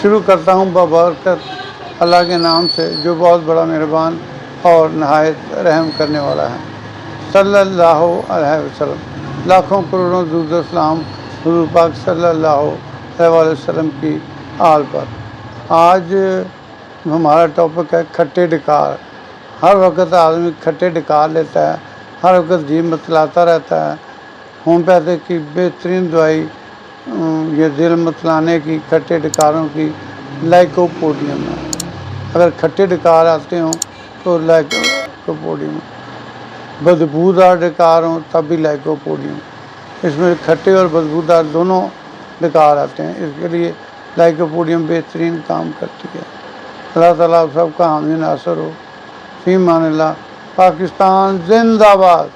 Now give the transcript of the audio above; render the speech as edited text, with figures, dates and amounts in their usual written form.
शुरू करता हूँ बबरकत अल्लाह के नाम से जो बहुत बड़ा मेहरबान और नहायत रहम करने वाला है। सल्लल्लाहु अलैहि वसल्लम। लाखों करोड़ों दुरूद सलाम हुज़ूर पाक सल्लल्लाहु अलैहि वसल्लम की आल पर। आज हमारा टॉपिक है खट्टे डकार। हर वक्त आदमी खट्टे डकार लेता है, हर वक्त जी मतलाता रहता है। होम्योपैथिक की बेहतरीन दवाई ये दिल मतलाने की खट्टे डकारों की लाइकोपोडियम है। अगर खट्टे डकार आते हों तो लाइकोपोडियम, बदबूदार डकार हों तब भी लाइकोपोडियम। इसमें खट्टे और बदबूदार दोनों डकार आते हैं, इसके लिए लाइकोपोडियम बेहतरीन काम करती है। अल्लाह ताला आप सबका हामी नासर हो। फी मानिल्लाह। पाकिस्तान जिंदाबाद।